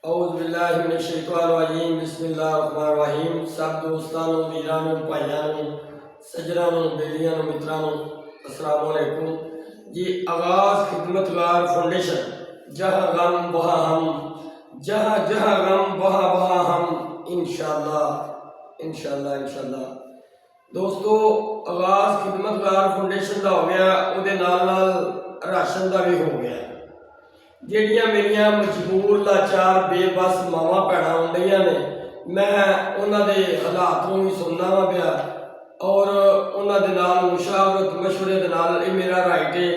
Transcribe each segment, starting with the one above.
اعوذ باللہ من الشیطان الرجیم بسم اللہ الرحمن الرحیم۔ سب دوستانوں، ویرانوں، بھائیانوں، سجنانوں، بیلیاں، مترانوں، السلام علیکم جی۔ آغاز خدمتگار فاؤنڈیشن، جہاں غم وہاں ہم، جہاں جہاں غم وہاں وہاں ہم، انشاءاللہ انشاءاللہ انشاءاللہ۔ دوستو، آغاز خدمتگار فاؤنڈیشن دا ہو گیا، او دے نال نال راشن دا بھی ہو گیا۔ جہڑیاں میریاں مجبور لاچار بے بس ماواں بھੈਣਾਂ آਉਂਦੀਆਂ نے، میں انہاں دے حالات نوں بھی سننا وا پیا اور انہاں دے نال مشاورت مشورے دے نال اے میرا رائٹ ہے،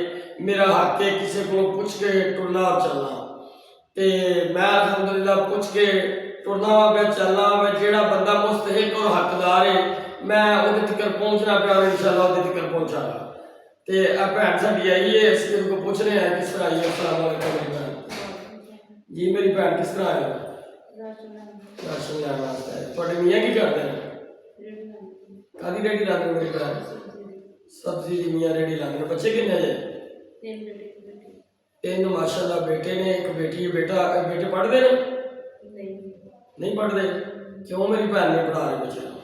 میرا حق ہے کسے کو پوچھ کے ٹرنا اور چلنا۔ تے میں الحمدللہ پوچھ کے ٹرنا وا پیا، چلنا وا پیا۔ جہڑا بندہ مستحق اور حقدار ہے میں اودے تک پہنچنا پیا اور انشاءاللہ اودے تک پہنچا گا۔ تے بھੈਣ ساڈی آئی ہے، اس کو پوچھ رہے ہیں کس طرح آئی ہے۔ السلام علیکم میری بہن جی۔ میری بھੈਣ کس طرح آئی ہے؟ راشن لین واسطے۔ تھوڑے میاں کی کرتے ہیں؟ کاہدی ریڈی لاتے میری بھੈਣ؟ سبزی دی میاں ریڈی لاتے ہیں۔ بچے کتنے جے؟ تین ماشاءاللہ بیٹے نے، ایک بیٹی ہے۔ بیٹے پڑھتے ہیں؟ نہیں پڑھتے؟ کیوں میری بھੈਣ نے پڑھا رہے بچے؟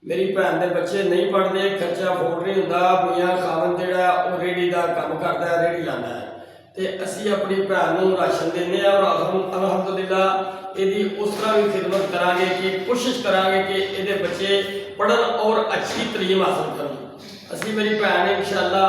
میری بھੈਣ دے بچے نہیں پڑھتے، خرچہ فوٹ نہیں ہوندا۔ میاں خاوند جہڑا وہ ریڑھی دا کام کردا ہے، ریڑھی لاندا ہے تے اسی اپنی بھੈਣ نوں راشن دینے ہیں اور الحمدللہ یہ اس طرح بھی خدمت کران گے کہ کوشش کران گے کہ یہ بچے پڑھن اور اچھی تعلیم حاصل کرن۔ اسی میری بھੈਣ انشاءاللہ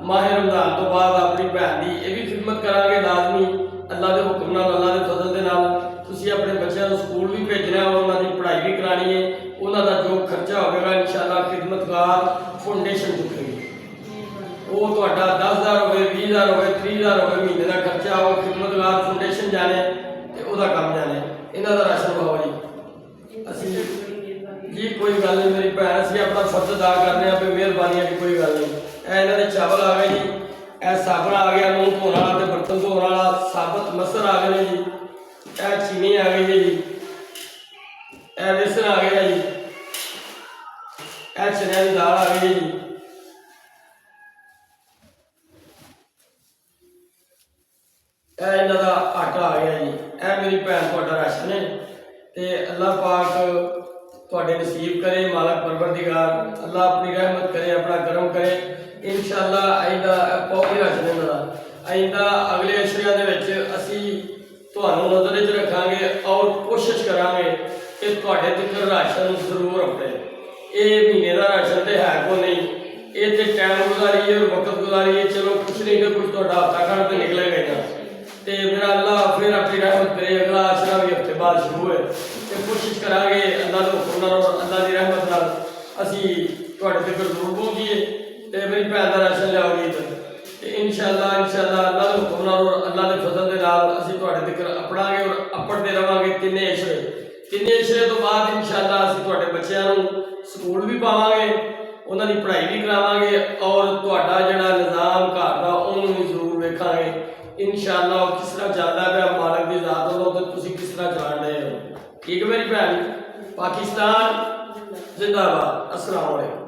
ماہ رمضان تو بعد اپنی بھੈਣ دی یہ بھی خدمت کران گے لازمی، اللہ دے حکم نال، اللہ دے فضل دے نال۔ تسی اپنے بچوں کو سکول بھی بھیجنا ہے اور انہاں دی پڑھائی بھی کرانی ہے۔ انہاں دا جو خرچہ ہوگا انشاءاللہ خدمتگار فاؤنڈیشن چکے گی۔ وہ تہاڈا 10,000 ہوئے، 20,000 ہوئے، 30,000 ہوئے مہینے کا خرچہ وہ خدمتگار فاؤنڈیشن جانے تے او دا کام جانے۔ انہاں دا راشن بہاؤ جی۔ اسی جی کوئی گل نہیں میری بھੈਣ، اسی اپنا فرض ادا کرنے ہیں، مہربانی ہے کوئی گل نہیں۔ اے انہاں دے چاول آ گئے جی، اے صابن آ گیا منہ دھوਣ والا تے برتن دھوਣ والا، ثابت مسر آ گئے جی، اے چینی آ گئی جی، اے بیسن آ گیا جی، اے چنਿਆਂ دی دال آ گئی جی، اے انہاں دا آٹا آ گیا جی۔ اے میری بھੈਣ تہاڈا راشن ہے تے اللہ پاک تہاڈے نصیب کرے، مالک پروردگار اللہ اپنی رحمت کرے، اپنا کرم کرے انشاءاللہ۔ آئندہ پوری راشن انہاں دا آئندہ اگلے اشریاں دے وچ اسی تہانوں نظر وچ رکھاں گے اور کوشش کران گے کہ تہاڈے تک راشن ضرور آوے۔ یہ مہینے کا راشن تو ہے کو نہیں، یہ تو ٹائم گزاری ہے اور وقت گزاری ہے۔ چلو کچھ نہیں تو کچھ تہاڈا ہفتہ کھنڈ تو نکلے گا نا تے میرا اللہ پھر اپنی رحمت کرے، اگلا عشرہ بھی ہفتے بعد شروع ہے تے کوشش کران گے اللہ دے حکم نال اور اللہ دی رحمت نال اسی تہاڈے تک ضرور پہنچیے تے میری بھੈਣ دا راشن لیاؤ گی تے انشاءاللہ انشاءاللہ اللہ دے حکم نال اور اللہ دے فضل دے نال اسی تہاڈے تک اپڑاں گے اور اپڑتے رہاں گے تینے عشرے تو بعد انشاءاللہ اسی تہاڈے بچیاں نوں سکول بھی پاواں گے، انہاں دی پڑھائی بھی کراواں گے اور تہاڈا جڑا نظام گھر دا اونوں بھی ضرور ویکھاں گے انشاءاللہ کس طرح چلدا پیا مالک دی ذات والوں تے تسی کس طرح چلان رہے ہو۔ ٹھیک ہے میری بھੈਣ؟ پاکستان زندہ باد۔ السلام علیکم۔